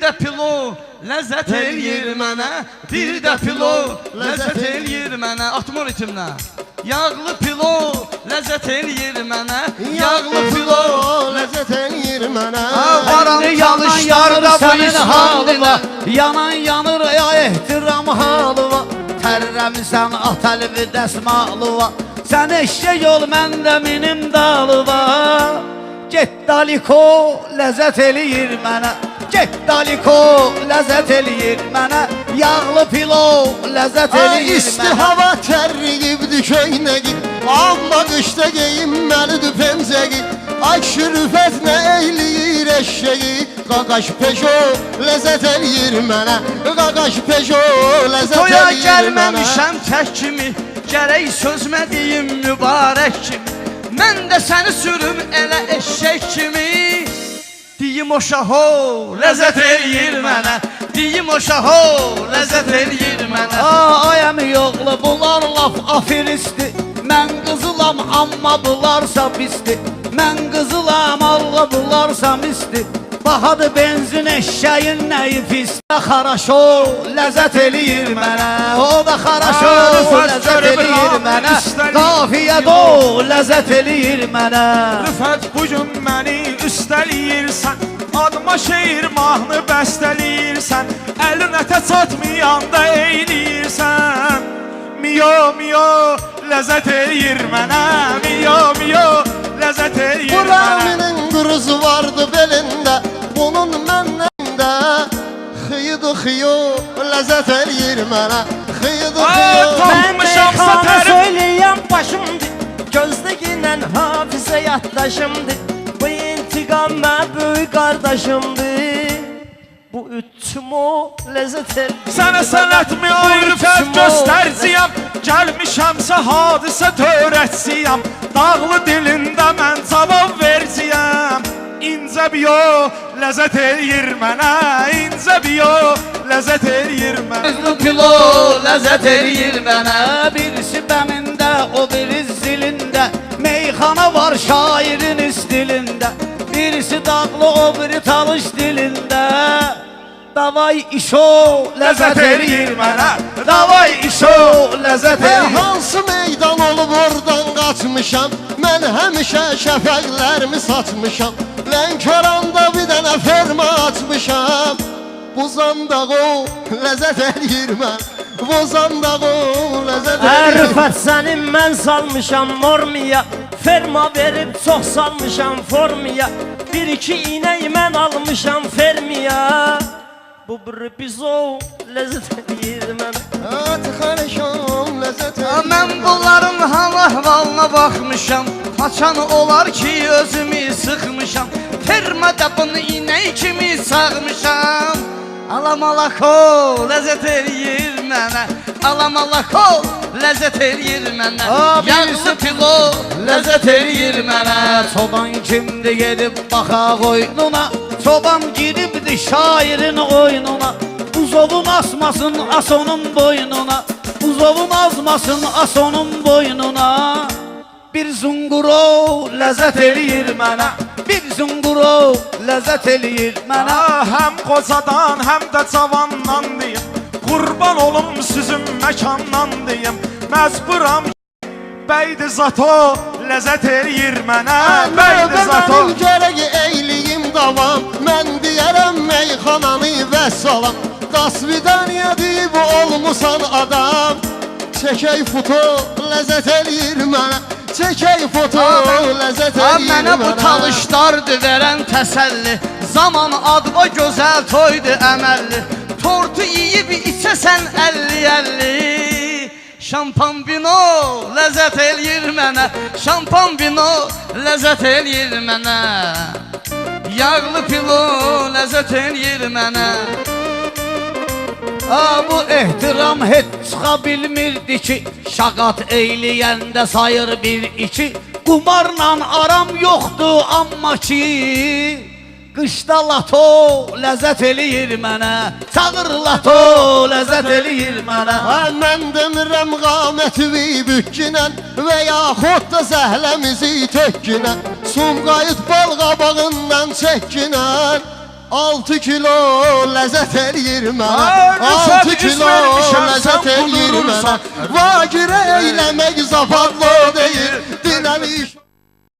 də pilo ləzzət eləyir mənə. Bir də pilo ləzzət eləyir mənə. Atmor ritimlə. Yağlı pilo ləzzət eləyir mənə. Yağlı pilo ləzzət eləyir mənə. Varan talışlarda bu işhalıva. Yanan yanır ya ehtiram halıva. Tərrəmisən atəlvi dəsmalıva. Sən eşək ol məndə minim dalıva. Get daliko ləzzət eləyir mənə. Get daliko ləzzət eləyir mənə. Yağlı pilo ləzzət eləyir mənə. İsti hava tərriyibdi köynəgi. Amma qışda geyinməlidir pemzəgi. Ay şürüfət nə eyləyir eşşəyi. Qaqaş peşo ləzzət eləyir mənə. Qaqaş peşo ləzzət eləyir mənə. Toya gəlməmişəm tək kimi. Gərək sözmə deyim mübarək kimi. Mən də səni sürüm elə eşək kimi. Deyim o şaho ləzzət eləyir mənə. Deyim o şaho ləzzət eləyir mənə. Ayəm yoxlu bunlar laf afiristi. Mən qızılam amma bularsa pisti. Mən qızılam Allah bularsa misti. Bahadı benzin eşşəyin nəyi pis. Xaraşo ləzzət eləyir mənə. O da xaraşo ləzzət eləyir mənə. Qafiyə do ləzzət eləyir mənə. Rüfət bugün məni üstələyirsən. Adıma şeir mahnı bəstələyirsən. Əlin ətə çatmayanda eyləyirsən. Miyo miyo ləzzət eləyir mənə. Miyo miyo ləzzət eləyir mənə. Buraminin quruzu vardı belində. Bunun məndən xıyıdı xıyı ləzzət eləyir mənə. Xıyıdı xıyı. Mən meyxana söyləyən başımdır. Gözdə ginən hafizə yaddaşımdır. Bu intiqam mən böyük qardaşımdır. Bu ütüm o ləzzət eləyir. Sənə sənətmi ayrıfət göstərciyəm. Gəlmişəmsə hadisə törətciyəm. Dağlı dilində mən cavab verciyəm. İncə biyo ləzzət eləyir mənə. İncə biyo ləzzət eləyir mənə. Yağlı pilo ləzzət eləyir mənə. Birisi bəmində, o biri zilində. Meyxana var şairin istilində. Birisi dağlı, o biri talış dilində. Davay işo ləzzət eləyir mənə. Davay işo ləzzət eləyir. Hansı meydan olub oradan qaçmışam. Mən həmişə şəfəqlərimi saçmışam. Lənkəranda bir dənə ferma açmışam. Buzandağı ləzzət eləyir mən. Buzandağı ləzzət eləyir. Rüfət sənin mən salmışam mormiya. Ferma verib çox salmışam formiya. Bir iki inək mən almışam fermiya. Bu bir bizo ləzzət eləyir mənə. Tıxarışam ləzzət eləyir. Mən bunların hal-əhvalına baxmışam. Haçan olar ki özümü sıxmışam. Fermada bunu inək kimi sağmışam. Alamalako ləzzət eləyir mənə. Alamalako ləzzət eləyir mənə. Yağlı pilo ləzzət eləyir mənə. Çoban kimdi gedib baxa qoynuna. Çoban giribdi şairin oyununa. Buzovun asmasın as onun boynuna. Buzovun azmasın as onun boynuna. Bir zunguro ləzzət eləyir mənə. Bir zunguro ləzzət eləyir mənə. Həm qocadan həm də cavandan deyim. Qurban olum sizin məkandan deyim. Məcburam bəydi zato ləzzət eləyir mənə. Bəydi zato Mənim gərək eyliyim davam. Mən deyərəm meyxananı vəssalam. Qasvidaniya deyib olmusan adam. Çəkək foto ləzzət eləyir mənə. Çəkək foto ləzzət eləyir mənə. Mənə bu talışlardı verən təsəlli. Zaman adva gözəl toydu əməlli. Tortu yiyib içəsən 50-50. Şampan vino ləzzət eləyir mənə. Şampan vino ləzzət eləyir mənə. Yağlı pilo ləzzət eləyir mənə. Bu ehtiram heç çıxa bilmirdi ki. Şaqat eyləyəndə sayır bir iki. Qumarla aram yoxdur amma ki. Qışda lato ləzzət eləyir mənə. Çağır lato ləzzət eləyir mənə. Mən demirəm qamətivi bükkinən və yaxud da zəhləmizi tökkinən. Sumqayıt bal qabağından çəkkinən. 6 kilo ləzzət eləyir mənə Ay, 6 güz kilo vermişəm, ləzzət sən eləyir mənə qudurursan. Vagirə eyləmək zavallı